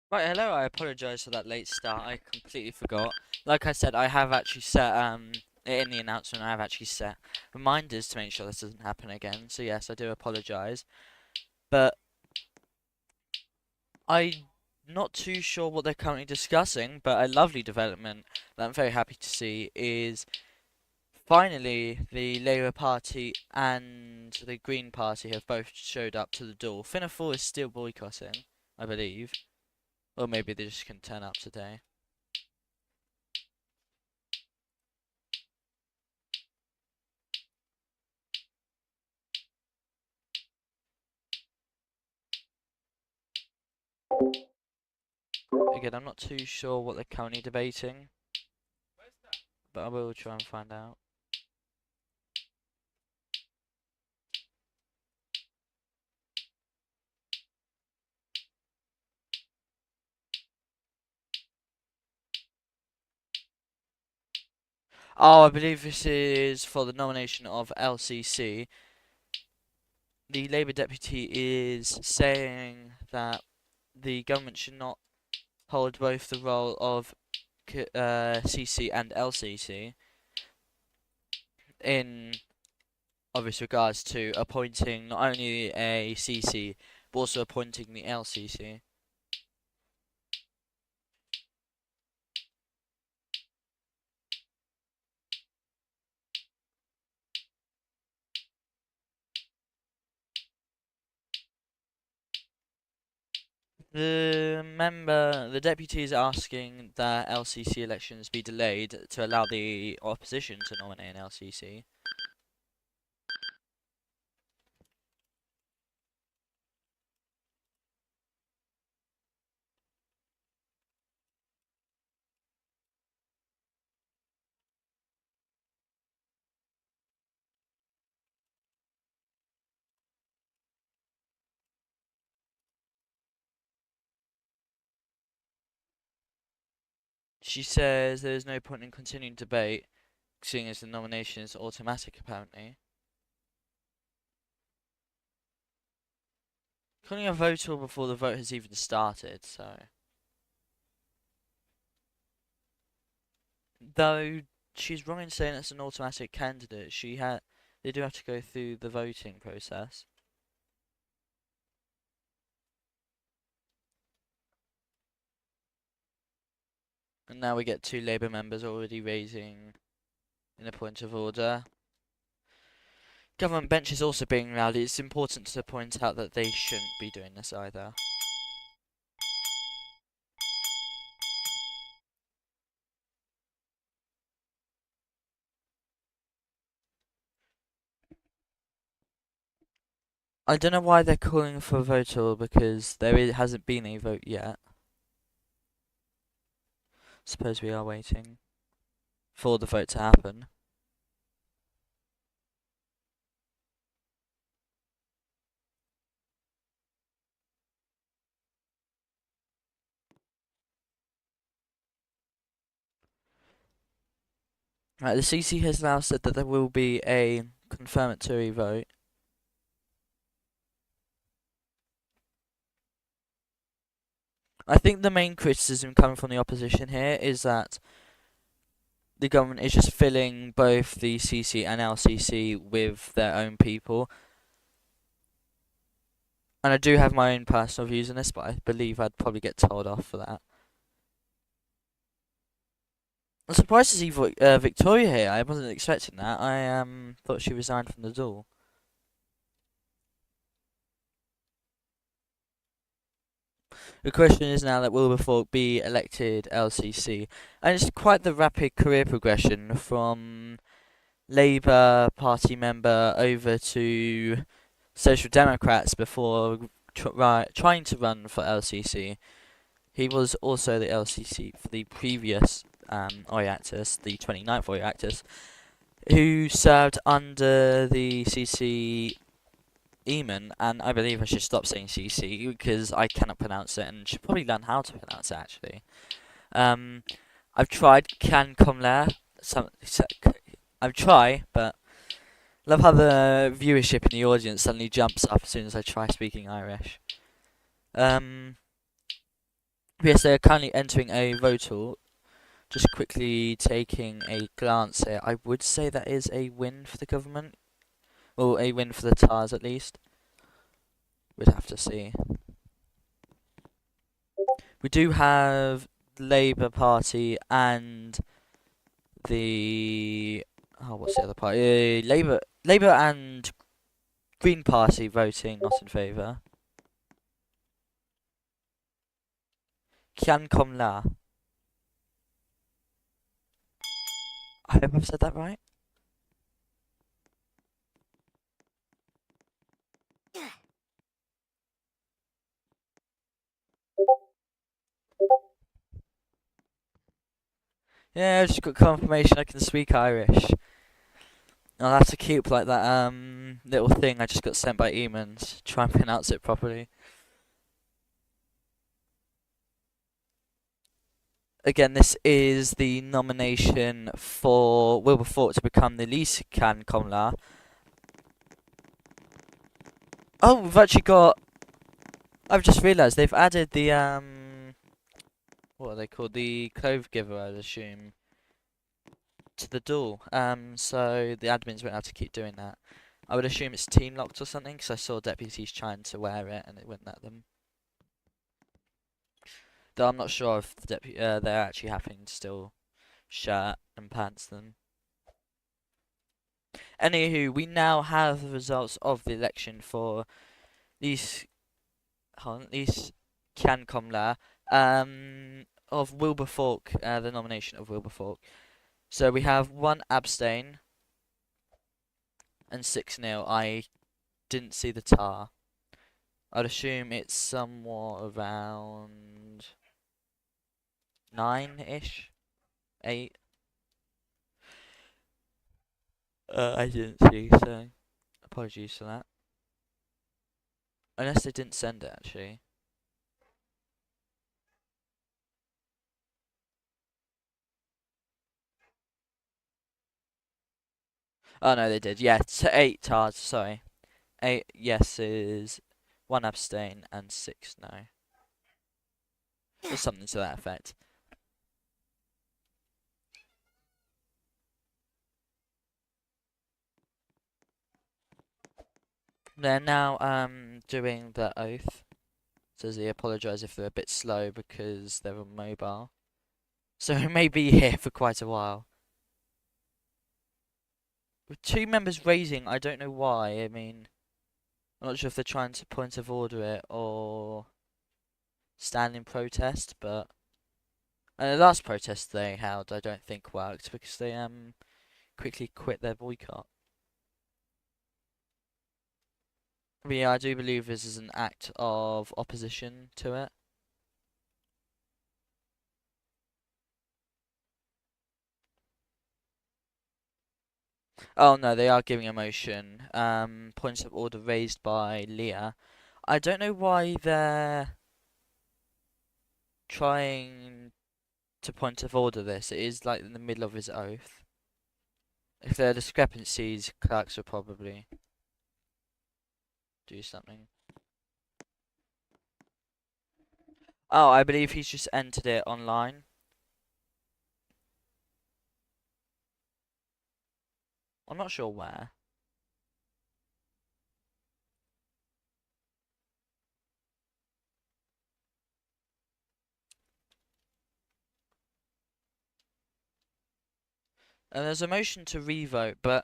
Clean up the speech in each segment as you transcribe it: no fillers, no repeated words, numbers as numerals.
Right, hello, I apologise for that late start. I completely forgot. Like I said, I have actually set in the announcement I have actually set reminders to make sure this doesn't happen again. So yes, I do apologise. But I'm not too sure what they're currently discussing, but a lovely development that I'm very happy to see is finally the Labour Party and the Green Party have both showed up to the door. Fianna Fáil is still boycotting, I believe. Or maybe they just couldn't turn up today. Again, I'm not too sure what they're currently debating, but I will try and find out. Oh, I believe this is for the nomination of LCC. The Labour deputy is saying that the government should not hold both the role of CC and LCC in obvious regards to appointing not only a CC but also appointing the LCC. The deputy is asking that LCC elections be delayed to allow the opposition to nominate an LCC. She says there is no point in continuing debate, seeing as the nomination is automatic apparently. Calling a vote all before the vote has even started, so. Though she's wrong in saying it's an automatic candidate, they do have to go through the voting process. And now we get two Labour members already raising in a point of order. Government bench is also being rowdy. It's important to point out that they shouldn't be doing this either. I don't know why they're calling for a vote all because hasn't been a vote yet. Suppose we are waiting for the vote to happen. Right, the CC has now said that there will be a confirmatory vote. I think the main criticism coming from the opposition here is that the government is just filling both the CC and LCC with their own people. And I do have my own personal views on this, but I believe I'd probably get told off for that. I'm surprised to see Victoria here. I wasn't expecting that. I thought she resigned from the Dáil. The question is now that Wilberforce be elected LCC, and it's quite the rapid career progression from Labour Party member over to Social Democrats before trying to run for LCC. He was also the LCC for the previous Oireachtas, the 29th Oireachtas, who served under the CC Eamon, and I believe I should stop saying CC because I cannot pronounce it and should probably learn how to pronounce it actually. I've tried Can Comler, I've tried, but love how the viewership in the audience suddenly jumps up as soon as I try speaking Irish. Yes, they're currently entering a votal. Just quickly taking a glance here, I would say that is a win for the government. Well, a win for the TARs at least. We'd have to see. We do have the Labour Party and the what's the other party? Labour and Green Party voting not in favour. Kian Kom La. I hope I've said that right. Yeah, I just got confirmation I can speak Irish. I'll have to keep like that little thing I just got sent by Eamons. Try and pronounce it properly. Again, this is the nomination for Wilberforce to become the Lys Can Comla. Oh, we've actually got. I've just realised they've added the what are they called? The clove giver, I'd assume, to the duel. So the admins won't have to keep doing that. I would assume it's team locked or something, because I saw deputies trying to wear it and it wouldn't let them. Though I'm not sure if the they're actually having to still shirt and pants them. Anywho, we now have the results of the election for these these Can Comla of Wilberforce, the nomination of Wilberforce. So we have one abstain and 6-0. I didn't see the tar. I'd assume it's somewhat around 9-ish, 8. I didn't see, so apologies for that. Unless they didn't send it, actually. Oh no, they did. Yeah, 8 tars. Sorry, 8 yeses, 1 abstain, and 6 no. Or something to that effect. They're now doing the oath. Says they apologise if they're a bit slow because they're on mobile. So it may be here for quite a while. With 2 members raising, I don't know why. I mean, I'm not sure if they're trying to point of order it or stand in protest, but the last protest they held, I don't think worked because they quickly quit their boycott. But yeah, I do believe this is an act of opposition to it. Oh no, they are giving a motion. Points of order raised by Leah. I don't know why they're trying to point of order this. It is like in the middle of his oath. If there are discrepancies, clerks will probably do something. Oh, I believe he's just entered it online. I'm not sure where. And there's a motion to revote, but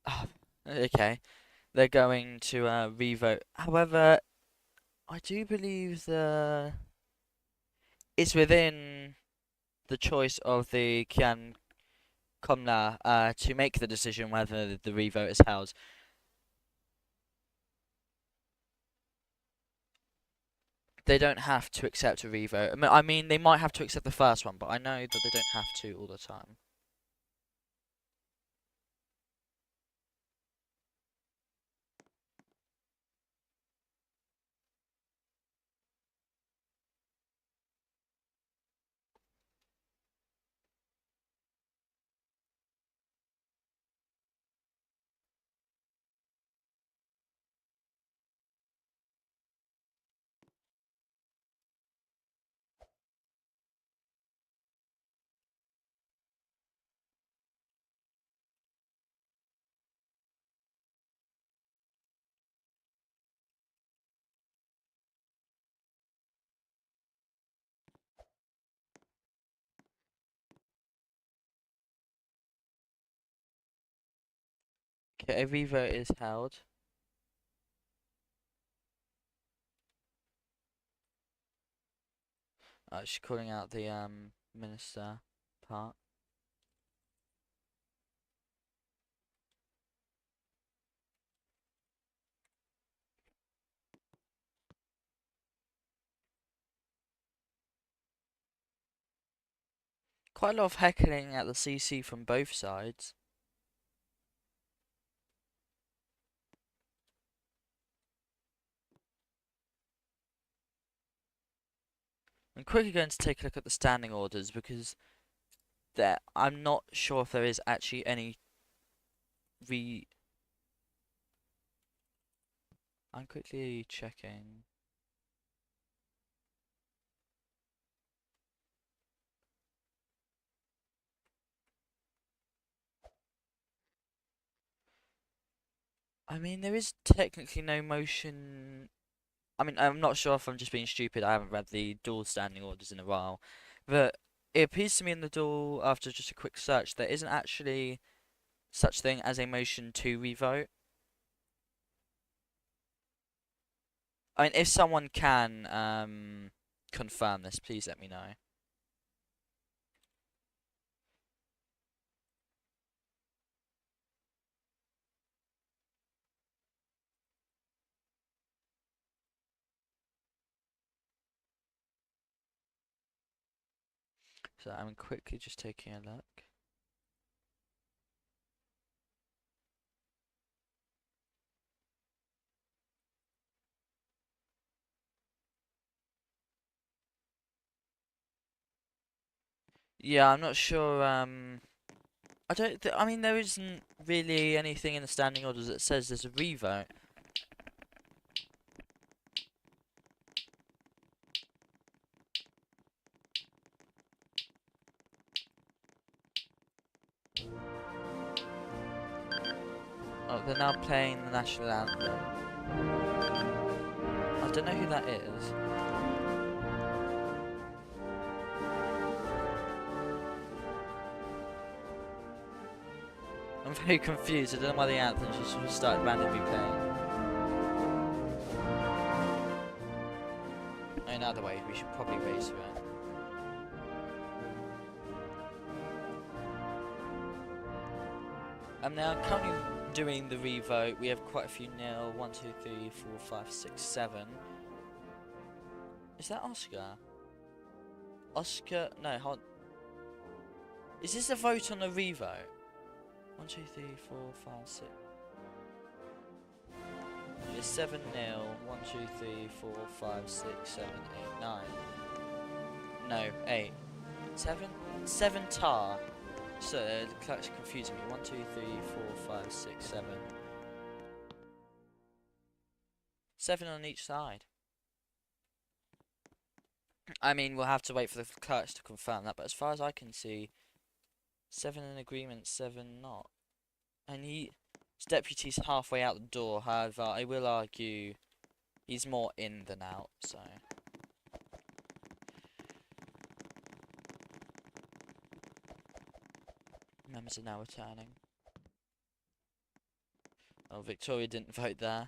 oh, okay, they're going to revote. However, I do believe it's within the choice of the Kian Komna to make the decision whether the revote is held. They don't have to accept a revote. I mean, they might have to accept the first one, but I know that they don't have to all the time. Okay, a revote is held. She's calling out the minister part. Quite a lot of heckling at the CC from both sides. I'm quickly going to take a look at the standing orders because I'm not sure if there is actually any re. I'm quickly checking. I mean, there is technically no motion. I mean, I'm not sure if I'm just being stupid. I haven't read the dual standing orders in a while, but it appears to me in the dual, after just a quick search, there isn't actually such thing as a motion to revote. I mean, if someone can confirm this, please let me know. So I'm quickly just taking a look. Yeah, I'm not sure. I don't. I mean, there isn't really anything in the standing orders that says there's a revote. Oh, they're now playing the national anthem. I don't know who that is. I'm very confused. I don't know why the anthem just started randomly playing. Another way, we should probably raise it. I'm now currently doing the revote. We have quite a few nil. 1, 2, 3, 4, 5, 6, 7. Is that Oscar? Oscar? No, hold. Is this a vote on a revote? 1, 2, 3, 4, 5, 6. It's 7 0. 1, 2, 3, 4, 5, 6, 7, 8, 9. No, 8. 7? 7 tar. So the clerk's confusing me. 1, 2, 3, 4, 5, 6, 7. 7 on each side. I mean, we'll have to wait for the clerks to confirm that, but as far as I can see, 7 in agreement, 7 not. And his deputy's halfway out the door, however, I will argue he's more in than out, so. Members are now returning. Oh, Victoria didn't vote there.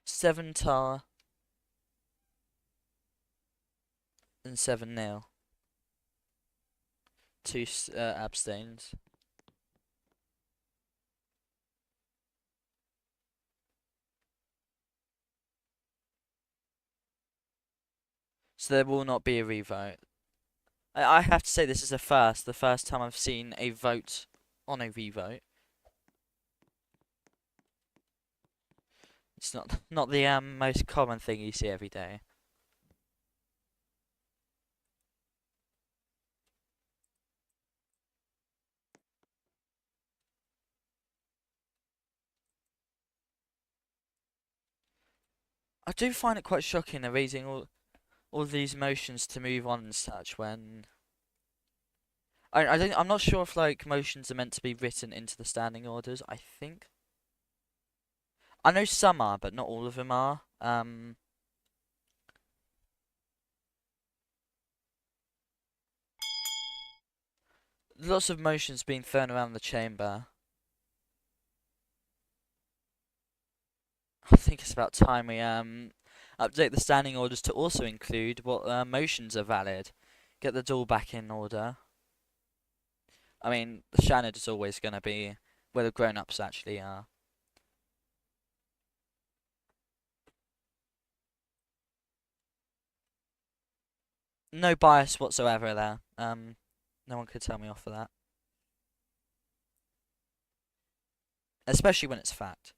Seven tar and 7 nil. 2 abstains. So there will not be a revote. I have to say this is the first time I've seen a vote on a revote. It's not the most common thing you see every day. I do find it quite shocking they're raising all these motions to move on and such when I'm not sure if like motions are meant to be written into the standing orders. I think I know some are, but not all of them are. Lots of motions being thrown around the chamber. I think it's about time we update the standing orders to also include what motions are valid. Get the duel back in order. I mean, the Shannon is always going to be where the grown-ups actually are. No bias whatsoever there. No one could tell me off for that. Especially when it's fact.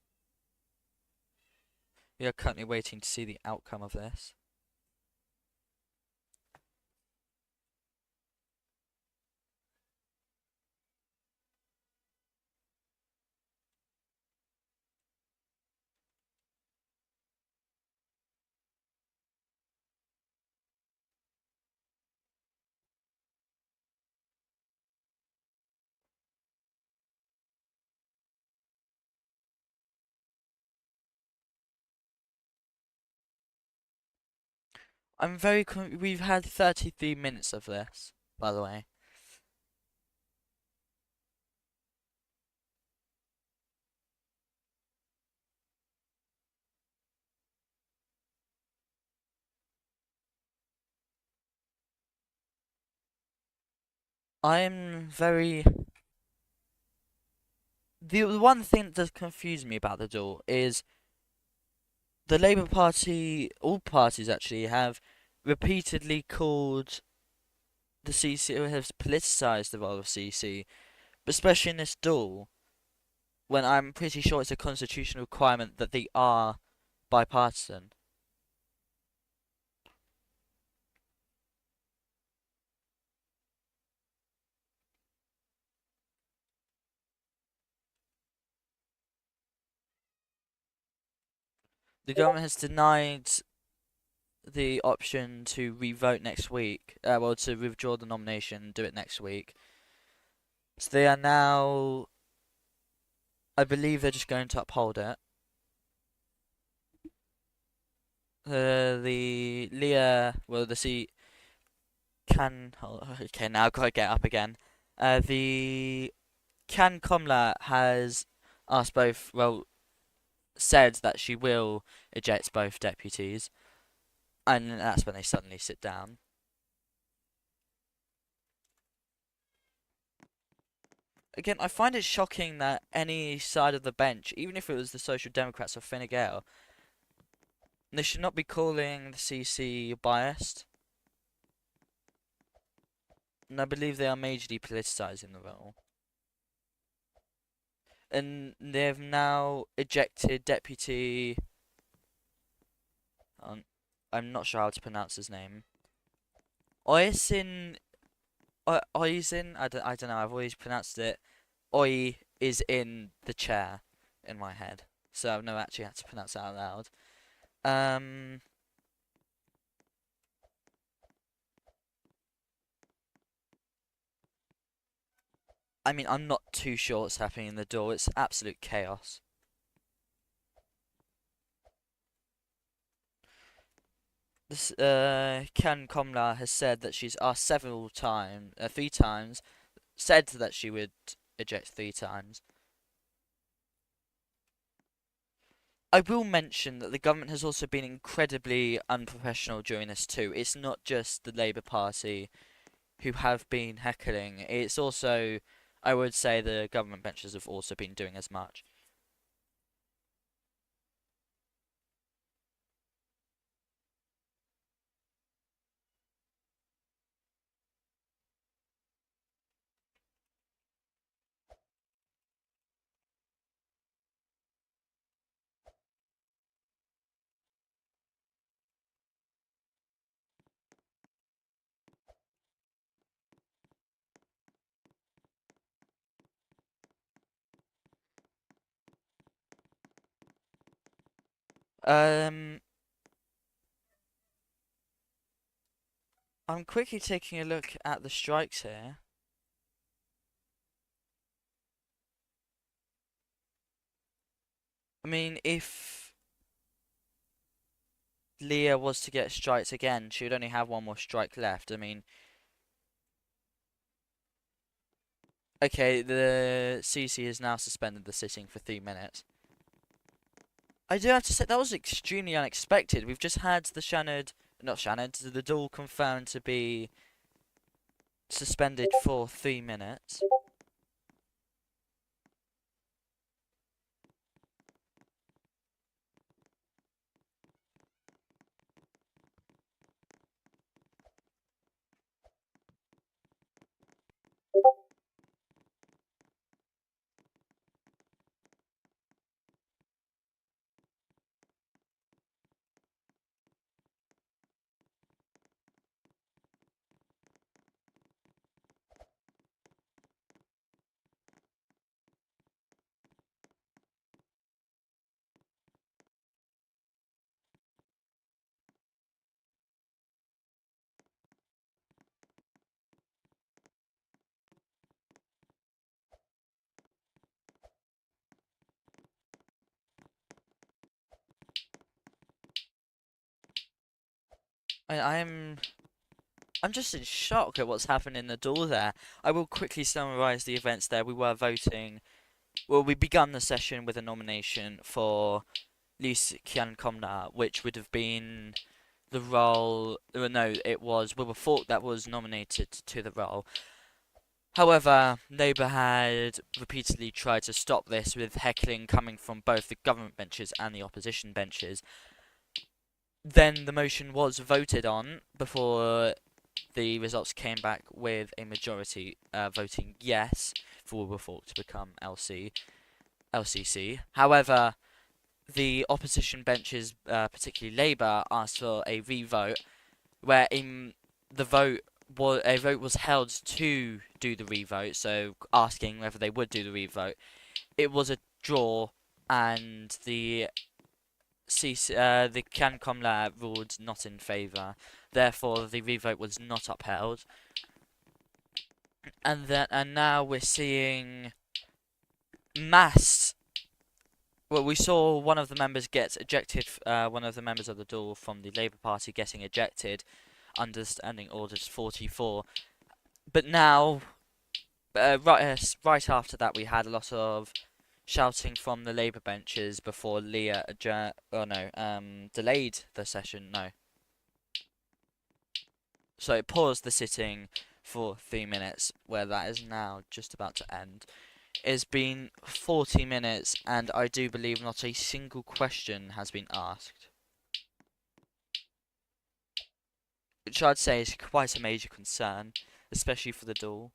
We are currently waiting to see the outcome of this. We've had 33 minutes of this, by the way. I'm very. The one thing that does confuse me about the duel is the Labour Party, all parties actually, have repeatedly called the CC, or have politicised the role of CC, but especially in this duel, when I'm pretty sure it's a constitutional requirement that they are bipartisan. The government has denied the option to re-vote next week. Well, to withdraw the nomination and do it next week. So they are now. I believe they're just going to uphold it. The Leah, well, the C can. Oh, okay, now I've got to get up again. The Can Komla has asked both. Well, said that she will eject both deputies, and that's when they suddenly sit down. Again, I find it shocking that any side of the bench, even if it was the Social Democrats or Fine Gael, they should not be calling the CC biased. And I believe they are majorly politicising the role. And they've now ejected Deputy. Um, I'm not sure how to pronounce his name. Oisin. Oisin? I don't know, I've always pronounced it. Oi is in the chair in my head. So I've never actually had to pronounce it out loud. Um. I mean, I'm not too sure what's happening in the door. It's absolute chaos. This Kan Komla has said that she's asked several times, 3 times, said that she would eject 3 times. I will mention that the government has also been incredibly unprofessional during this too. It's not just the Labour Party who have been heckling. It's also, I would say, the government benches have also been doing as much. Um, I'm quickly taking a look at the strikes here. I mean, if Leah was to get striked again, she would only have one more strike left. I mean, okay, the CC has now suspended the sitting for 3 minutes. I do have to say that was extremely unexpected. We've just had the not Shannon, the duel confirmed to be suspended for 3 minutes. I'm just in shock at what's happened in the duel there. I will quickly summarise the events there. We were voting. Well, we begun the session with a nomination for Lise Kian Komna, which would have been the role. No, it was Wilbur Falk that was nominated to the role. However, Labour had repeatedly tried to stop this with heckling coming from both the government benches and the opposition benches. Then the motion was voted on before the results came back with a majority voting yes for Wilbur Falk to become LCC. However, the opposition benches, particularly Labour, asked for a re-vote, where in the vote a vote was held to do the re-vote, so asking whether they would do the re-vote. It was a draw, and the Can Comla ruled not in favour. Therefore, the re-vote was not upheld. And now we're seeing mass. Well, we saw one of the members get ejected. One of the members of the duel from the Labour Party getting ejected under Standing Orders 44. But now, right after that, we had a lot of shouting from the Labour benches before Leah delayed the session. No. So it paused the sitting for 3 minutes, where that is now just about to end. It's been 40 minutes, and I do believe not a single question has been asked, which I'd say is quite a major concern, especially for the duel.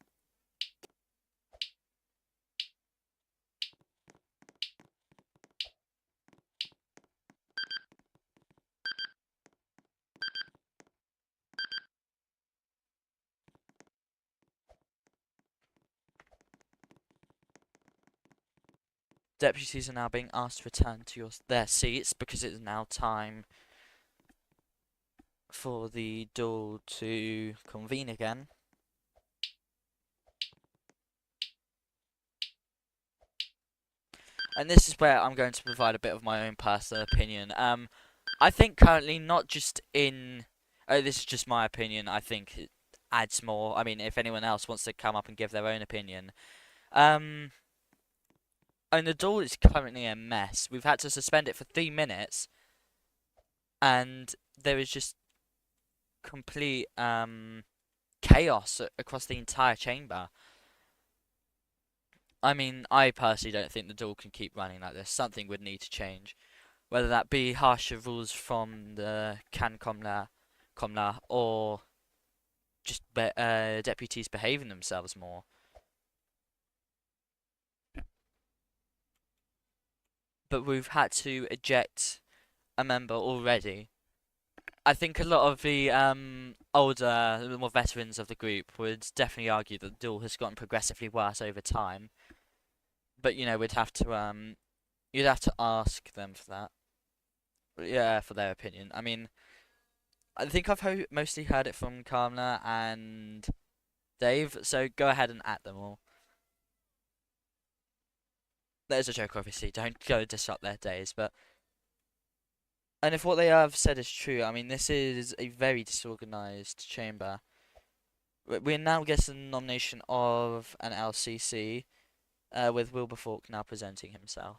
Deputies are now being asked to return to their seats because it is now time for the duel to convene again. And this is where I'm going to provide a bit of my own personal opinion. I think currently not just in... this is just my opinion. I think it adds more. I mean, if anyone else wants to come up and give their own opinion. And the duel is currently a mess. We've had to suspend it for 3 minutes. And there is just complete chaos across the entire chamber. I mean, I personally don't think the duel can keep running like this. Something would need to change. Whether that be harsher rules from the Can Comla or just deputies behaving themselves more. But we've had to eject a member already. I think a lot of the older, more veterans of the group would definitely argue that the duel has gotten progressively worse over time. But you know, you'd have to ask them for that. Yeah, for their opinion. I mean, I think I've mostly heard it from Kamla and Dave, so go ahead and at them all. That is a joke, obviously. Don't go disrupt their days. But and if what they have said is true, I mean, this is a very disorganized chamber. We're now getting the nomination of an LCC, with Wilberforce now presenting himself.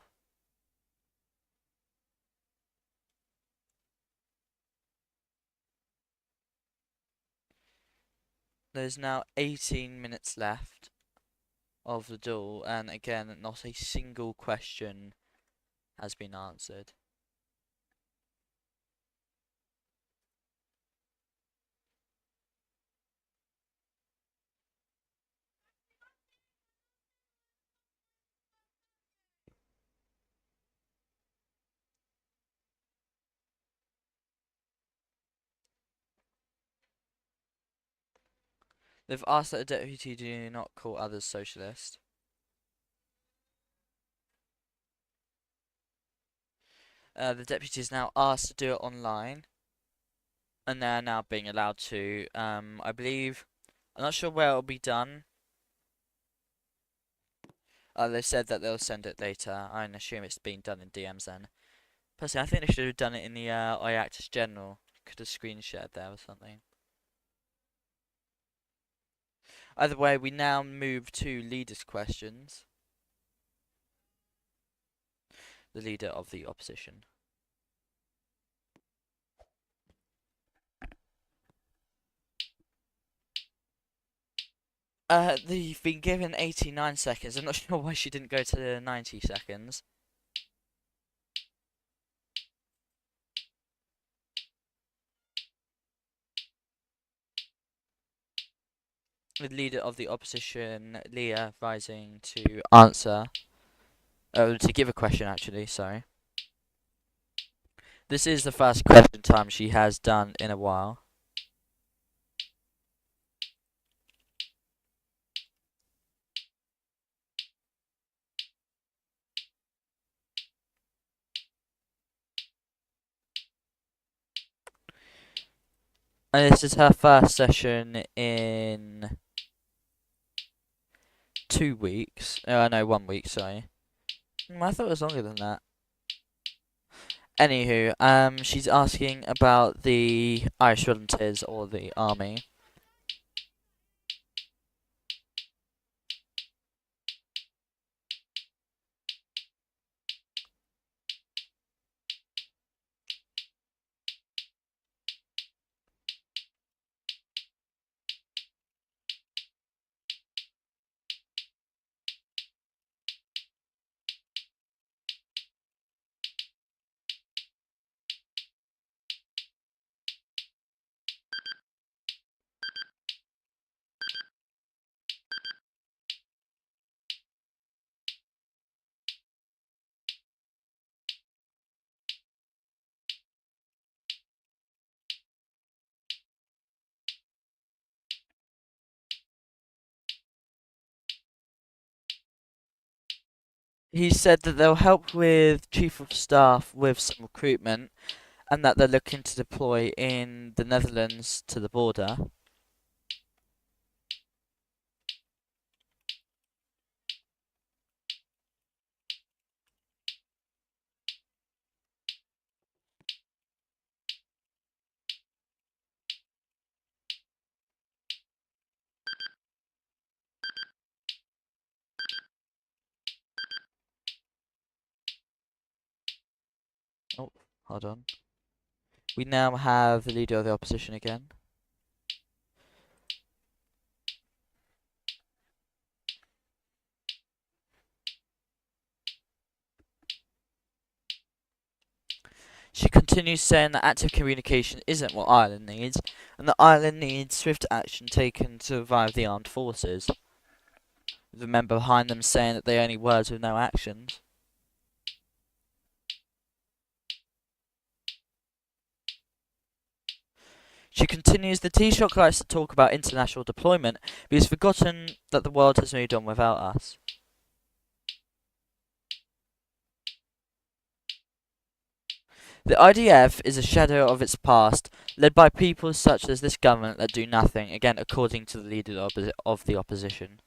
There's now 18 minutes left of the duel, and again, not a single question has been answered. They've asked that the deputy do not call others socialist. The deputy is now asked to do it online, and they're now being allowed to. I believe, I'm not sure where it'll be done. They said that they'll send it later. I assume it's being done in DMs then. Personally, I think they should have done it in the Oireachtas General. Could have screen shared there or something. Either way, we now move to leaders' questions. The leader of the opposition. They've been given 89 seconds. I'm not sure why she didn't go to 90 seconds. With leader of the opposition, Leah, rising to answer. To give a question, actually, sorry. This is the first question time she has done in a while. And this is her first session in 2 weeks. No, 1 week, sorry. I thought it was longer than that. Anywho, she's asking about the Irish volunteers or the army. He said that they'll help with Chief of Staff with some recruitment, and that they're looking to deploy in the Netherlands to the border. Oh, hold on. We now have the leader of the opposition again. She continues saying that active communication isn't what Ireland needs, and that Ireland needs swift action taken to revive the armed forces. The member behind them saying that they are only words with no actions. She continues, the Taoiseach likes to talk about international deployment, but he's forgotten that the world has moved on without us. The IDF is a shadow of its past, led by people such as this government that do nothing, again according to the leader of the opposition.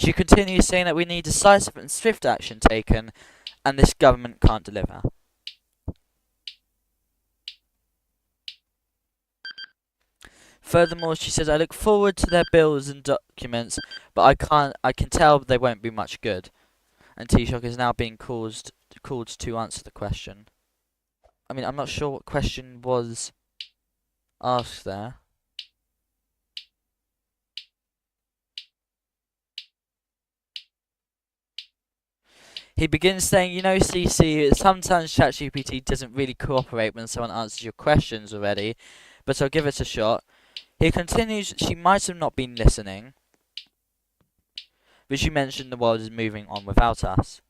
She continues saying that we need decisive and swift action taken, and this government can't deliver. Furthermore, she says, I look forward to their bills and documents, but I can tell they won't be much good. And Taoiseach is now being called to answer the question. I mean, I'm not sure what question was asked there. He begins saying, you know, CC, sometimes ChatGPT doesn't really cooperate when someone answers your questions already, but I'll give it a shot. He continues, she might have not been listening, but she mentioned the world is moving on without us.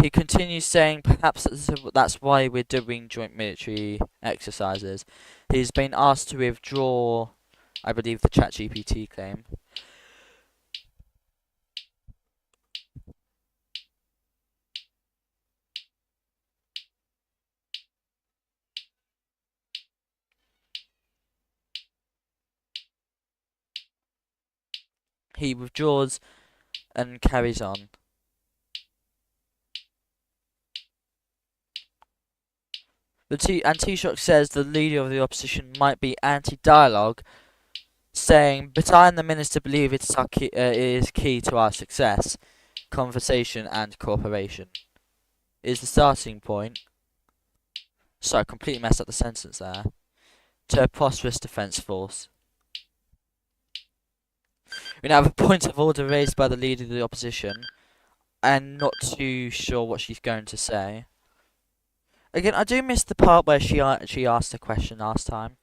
He continues saying, perhaps that's why we're doing joint military exercises. He's been asked to withdraw, I believe, the ChatGPT claim. He withdraws and carries on. And Taoiseach says the leader of the opposition might be anti-dialogue, saying, but I and the minister believe it is key to our success. Conversation and cooperation is the starting point. Sorry, I completely messed up the sentence there. To a prosperous defence force. We now have a point of order raised by the leader of the opposition. I'm not too sure what she's going to say. Again, I do miss the part where she asked a question last time,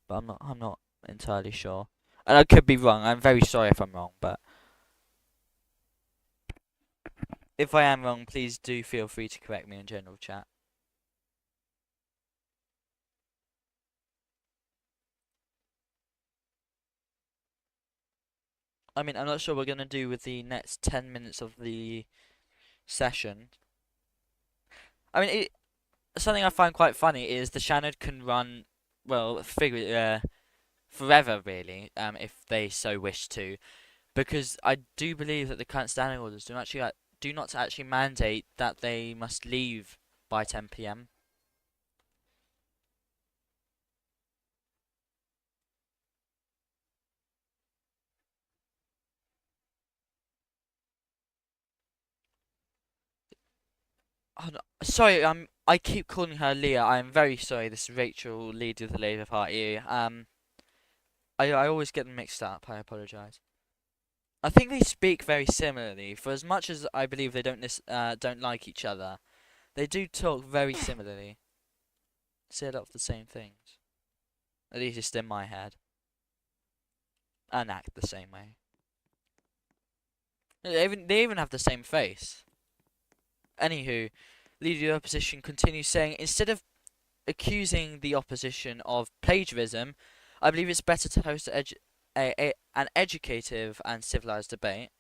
but I'm not entirely sure. And I could be wrong. I'm very sorry if I'm wrong, but if I am wrong, please do feel free to correct me in general chat. I mean, I'm not sure what we're going to do with the next 10 minutes of the session. I mean, something I find quite funny is the Shannon can run, well, forever, really, if they so wish to. Because I do believe that the current standing orders do not actually mandate that they must leave by 10 p.m. Oh, no, sorry, I keep calling her Leah. I am very sorry. This is Rachel, leader of the Labour Party. I always get them mixed up. I apologise. I think they speak very similarly. For as much as I believe they don't like each other, they do talk very similarly. Say a lot of the same things. At least it's in my head. And act the same way. They even have the same face. Anywho, leader of the opposition continues saying, instead of accusing the opposition of plagiarism, I believe it's better to host an educative and civilised debate.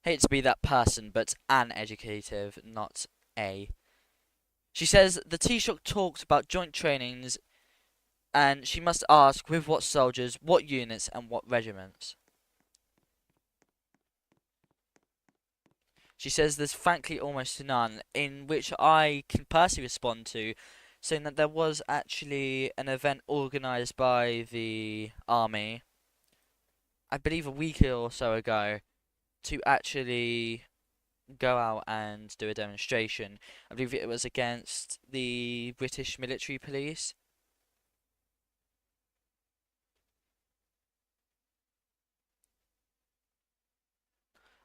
Hate to be that person, but an educative, not a. She says the Taoiseach talked about joint trainings, and she must ask with what soldiers, what units, and what regiments. She says there's frankly almost none, in which I can personally respond to, saying that there was actually an event organised by the army, I believe a week or so ago, to actually go out and do a demonstration. I believe it was against the British military police.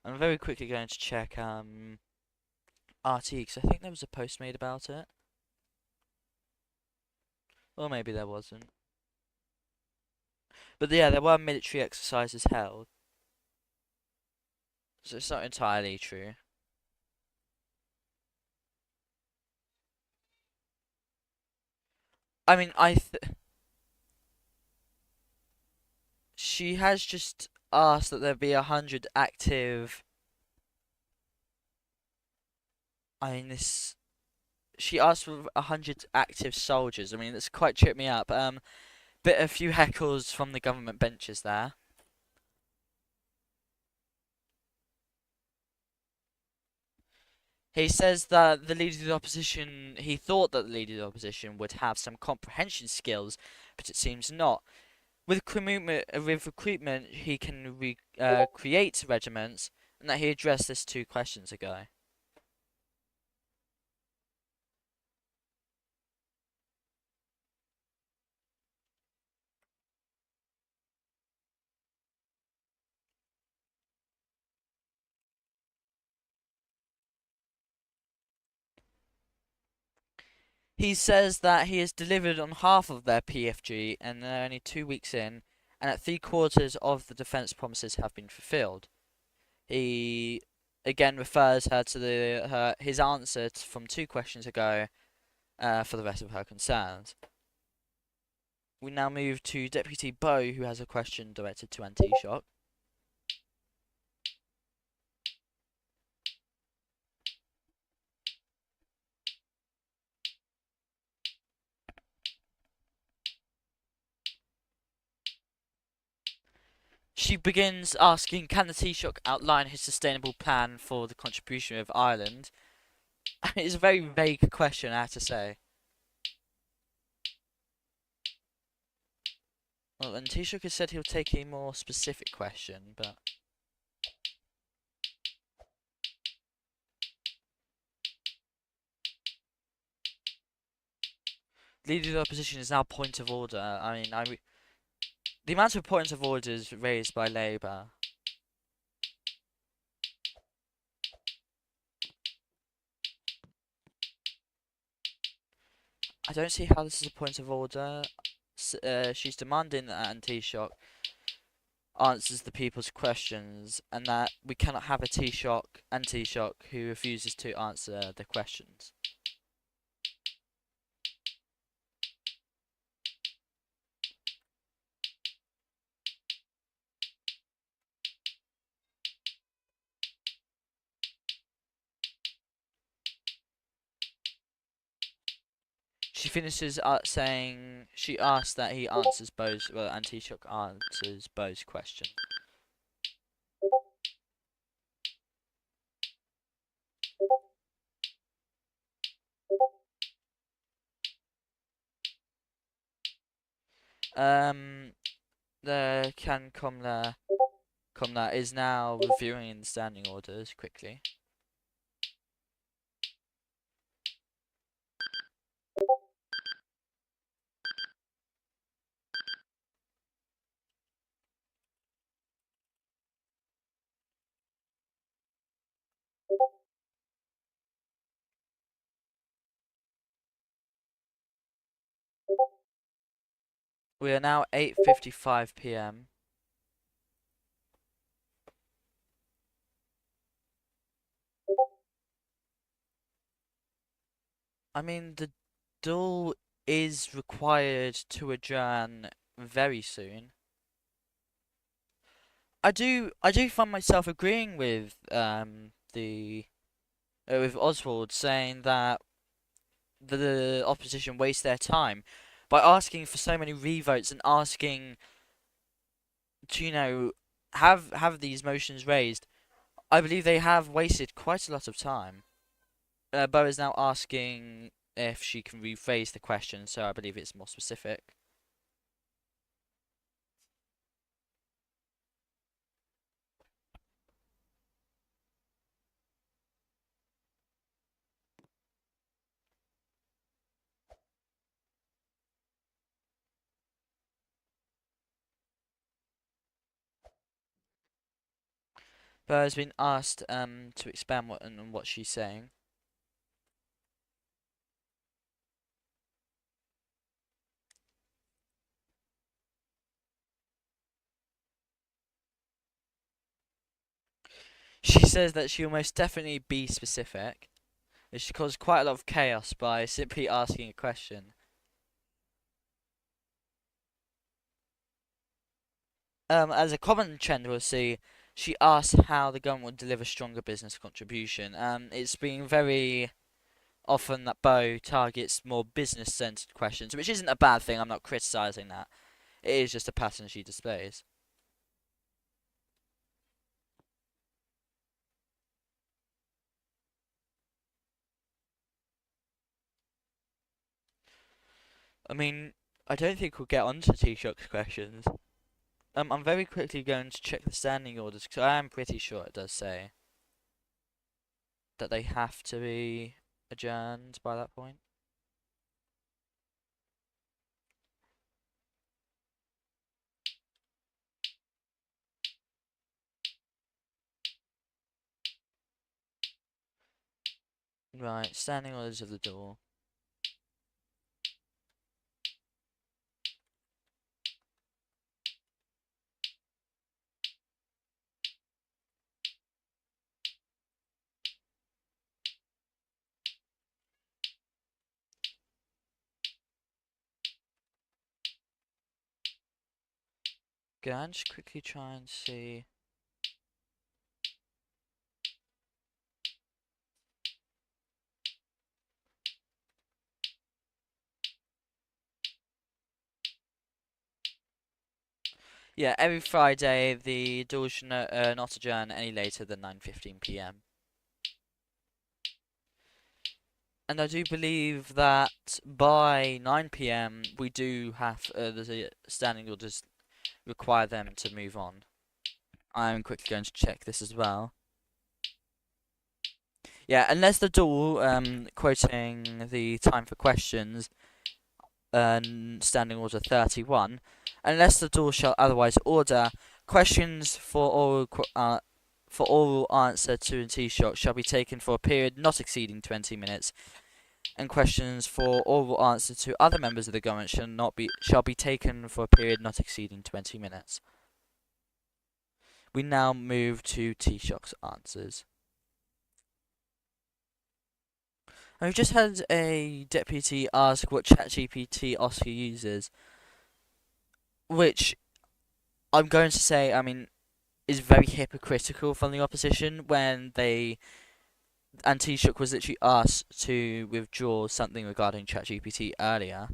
I'm very quickly going to check RT, because I think there was a post made about it. Or maybe there wasn't. But yeah, there were military exercises held. So it's not entirely true. I mean, she has just asked that there be 100 active. I mean, she asked for 100 active soldiers. I mean, that's quite tripped me up. a few heckles from the government benches there. He says that the leader of the opposition, he thought that the leader of the opposition would have some comprehension skills, but it seems not. With recruitment, he can create regiments, and that he addressed this 2 questions ago. He says that he has delivered on half of their PFG, and they're only 2 weeks in, and that 3/4 of the defence promises have been fulfilled. He again refers her to his answer from 2 questions ago for the rest of her concerns. We now move to Deputy Bow, who has a question directed to Taoiseach. She begins asking, can the Taoiseach outline his sustainable plan for the contribution of Ireland? It's a very vague question, I have to say. Well, and Taoiseach has said he'll take a more specific question, but... Leader of the opposition is now point of order. I mean, the amount of points of orders raised by Labour. I don't see how this is a point of order. She's demanding that Taoiseach answers the people's questions, and that we cannot have a Taoiseach who refuses to answer the questions. She finishes saying she asks that he answers Bo's, well, Taoiseach answers Bo's question. The Can Cumla is now reviewing the standing orders quickly. We are now 8:55 p.m. I mean, the Dáil is required to adjourn very soon. I do find myself agreeing with with Oswald, saying that the opposition waste their time by asking for so many revotes and asking to, have these motions raised. I believe they have wasted quite a lot of time. Bo is now asking if she can rephrase the question, so I believe it's more specific. Bo has been asked to expand on what she's saying. She says that she will most definitely be specific. She caused quite a lot of chaos by simply asking a question. As a common trend we'll see, she asked how the government would deliver stronger business contribution. It's been very often that Bo targets more business-centered questions, which isn't a bad thing. I'm not criticising that. It is just a pattern she displays. I mean, I don't think we'll get onto Taoiseach's questions. I'm very quickly going to check the standing orders because I am pretty sure it does say that they have to be adjourned by that point. Right, standing orders of the door. Go and just quickly try and see. Yeah, every Friday the door should not adjourn any later than 9:15 p.m. And I do believe that by 9 p.m. we do have the standing orders require them to move on. I'm quickly going to check this as well. Yeah, unless the door, quoting the time for questions, standing order 31, unless the door shall otherwise order, questions for oral answer to a Taoiseach shall be taken for a period not exceeding 20 minutes, and questions for oral answer to other members of the government shall be taken for a period not exceeding 20 minutes. We now move to Taoiseach's answers. I've just had a deputy ask what ChatGPT Oscar uses, which I'm going to say, I mean, is very hypocritical from the opposition when and Taoiseach was literally asked to withdraw something regarding ChatGPT earlier.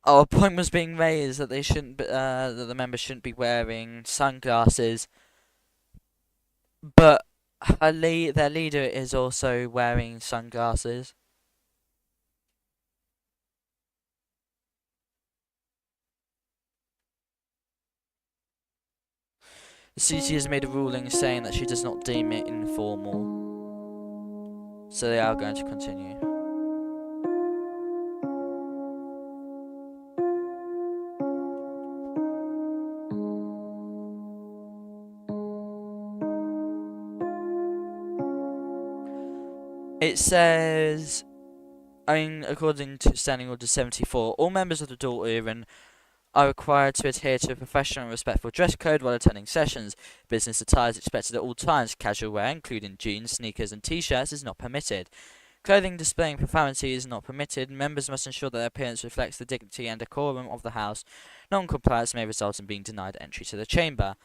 Oh, a point was being raised that they shouldn't, that the members shouldn't be wearing sunglasses, but their leader is also wearing sunglasses. The CC has made a ruling saying that she does not deem it informal, so they are going to continue. It says, I mean, according to Standing Order 74, all members of the Dáil are required to adhere to a professional and respectful dress code while attending sessions. Business attire is expected at all times. Casual wear, including jeans, sneakers, and t-shirts, is not permitted. Clothing displaying profanity is not permitted. Members must ensure that their appearance reflects the dignity and decorum of the House. Non-compliance may result in being denied entry to the chamber.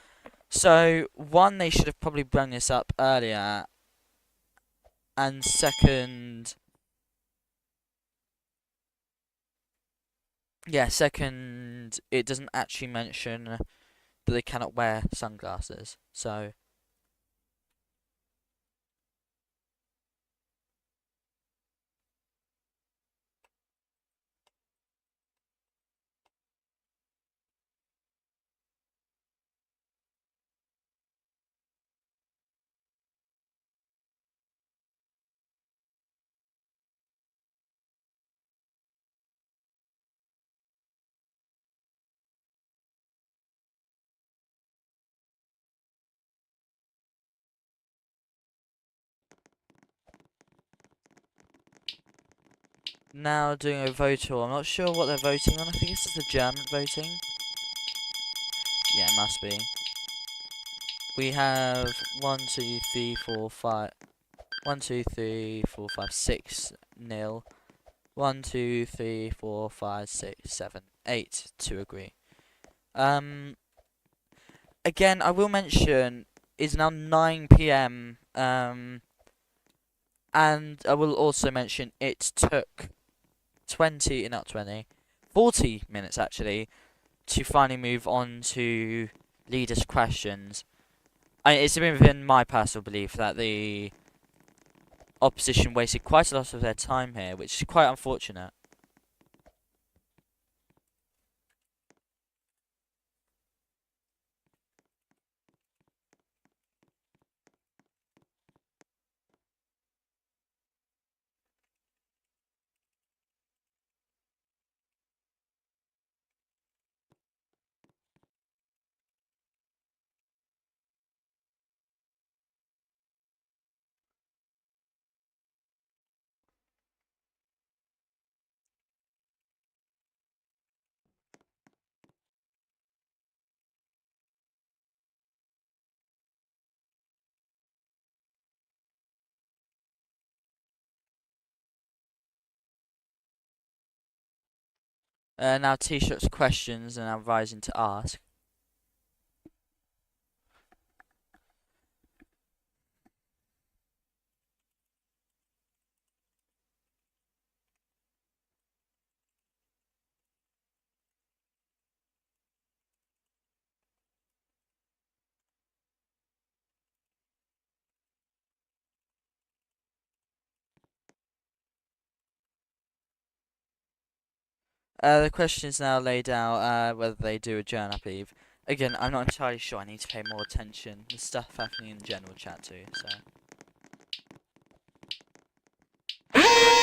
So, one, they should have probably brought this up earlier, and second, it doesn't actually mention that they cannot wear sunglasses. So, now doing a vote, I'm not sure what they're voting on. I think this is the German voting. Yeah, it must be. We have 1, 2, 3, 4, 5. 1, 2, 3, 4, 5, 6 nil. 1, 2, 3, 4, 5, 6, 7, 8 to agree. Um, Again, I will mention it's now 9 p.m. And I will also mention it took not 20, 40 minutes actually to finally move on to leaders' questions. It's been within my personal belief that the opposition wasted quite a lot of their time here, which is quite unfortunate. Now T-shirts questions and I'm rising to ask. The question is now laid out whether they do adjourn, I believe. Again, I'm not entirely sure. I need to pay more attention. There's stuff happening in the general chat too, so. Oh.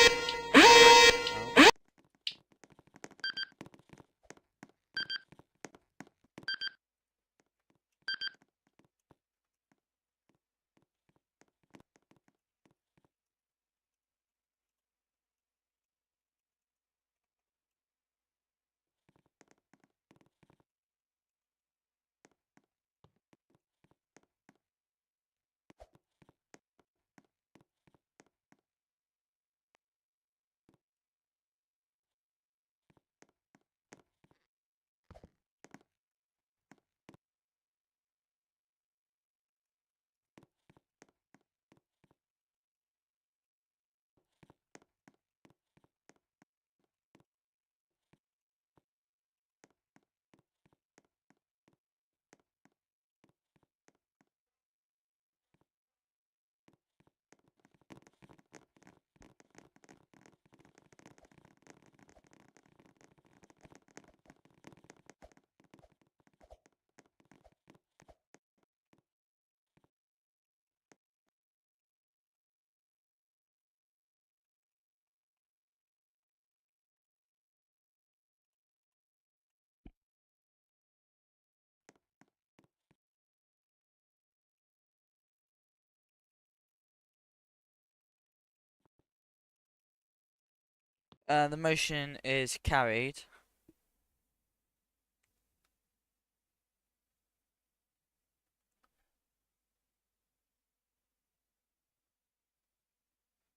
The motion is carried.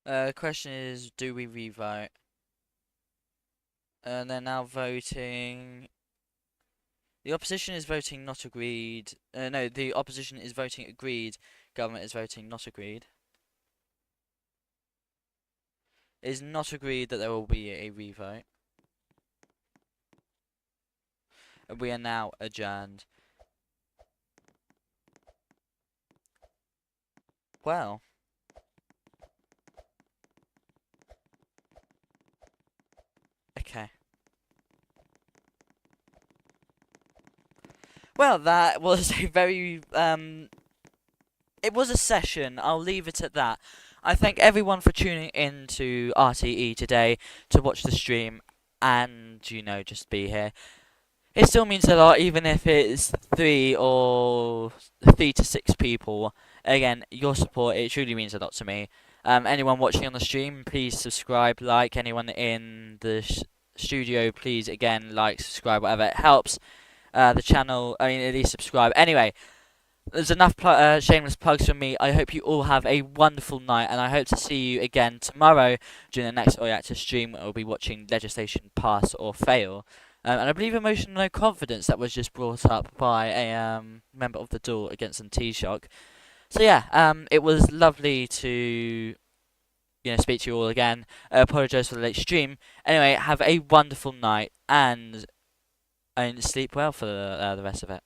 The question is, do we revote? And they're now voting. The opposition is voting not agreed. No, the opposition is voting agreed. Government is voting not agreed. It is not agreed that there will be a revote. And we are now adjourned. Well. Okay. Well, that was a very it was a session. I'll leave it at that. I thank everyone for tuning in to RTE today to watch the stream and just be here. It still means a lot, even if it's 3 to 6 people. Again, your support, it truly means a lot to me. Anyone watching on the stream, please subscribe, like. Anyone in the studio, please, again, like, subscribe, whatever. It helps the channel. I mean, at least subscribe. Anyway, there's enough shameless plugs from me. I hope you all have a wonderful night, and I hope to see you again tomorrow during the next Oireachtas stream. We'll be watching legislation pass or fail. And I believe emotional no confidence that was just brought up by a member of the Dáil against some T-Shock. So yeah, it was lovely to speak to you all again. I apologise for the late stream. Anyway, have a wonderful night and sleep well for the rest of it.